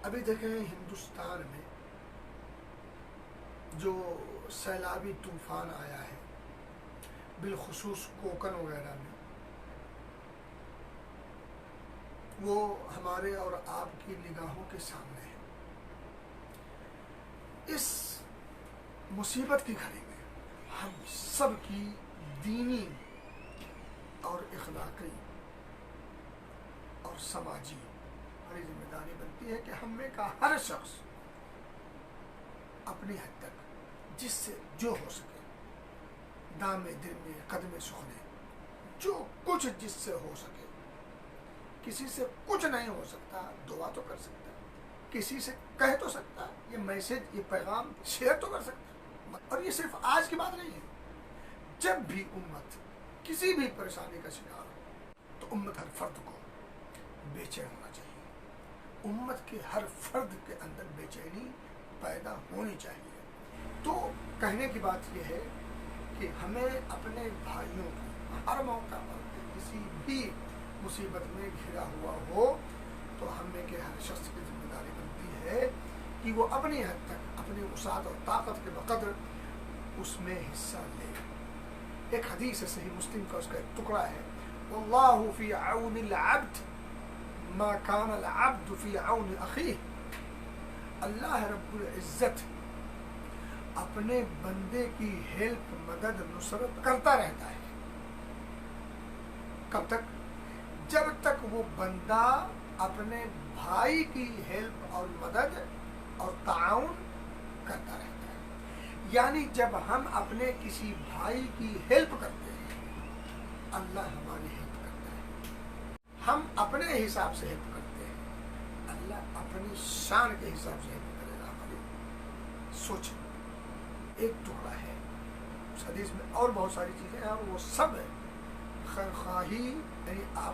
ابھی دیکھیں ہندوستان میں جو سیلابی طوفان آیا ہے، بالخصوص کوکن وغیرہ میں، وہ ہمارے اور آپ کی نگاہوں کے سامنے ہے۔ اس مصیبت کی گھڑی میں ہم سب کی دینی اور اخلاقی اور سماجی بڑی ذمہ داری بنتی ہے کہ ہم میں کا ہر شخص اپنی حد تک جس سے جو ہو سکے، دام دل میں قدم سخنے، جو کچھ جس سے ہو سکے، کسی سے کچھ نہیں ہو سکتا دعا تو کر سکتا، کسی سے کہہ تو سکتا، یہ میسج یہ پیغام شیئر تو کر سکتا۔ اور یہ صرف آج کی بات نہیں ہے، جب بھی امت کسی بھی پریشانی کا شکار ہو تو امت ہر فرد کو بے چین ہونا چاہیے، امت کے ہر فرد کے اندر بے چینی پیدا ہونی چاہیے۔ تو کہنے کی بات یہ ہے کہ ہمیں اپنے بھائیوں کی ہر موقع پر کسی بھی مصیبت میں گھرا ہوا ہو تو ہمیں کہ ہر شخص کی ذمہ داری بنتی ہے کہ وہ اپنی حد تک اپنی وسعت اور طاقت کے بقدر اس میں حصہ لے۔ ایک حدیث ہے صحیح مسلم کا، اس کا ایک ٹکڑا ہے، واللہ فی عون العبد ما کان العبد فی عون اخیہ۔ اللہ رب العزت اپنے بندے کی ہیلپ، مدد، نصرت کرتا رہتا ہے۔ کب تک؟ جب تک وہ بندہ اپنے بھائی کی ہیلپ اور مدد اور تعاون کرتا رہتا ہے۔ یعنی جب ہم اپنے کسی بھائی کی ہیلپ کرتے ہیں، اللہ ہماری ہیلپ کرتا ہے۔ ہم اپنے حساب سے ہیلپ کرتے ہیں، اللہ اپنی شان کے حساب سے ہیلپ کرے گا ہماری۔ سوچ، ایک ٹکڑا ہے اس حدیث میں، اور بہت ساری چیزیں ہیں، اور وہ سب خیر خواہی یعنی آپ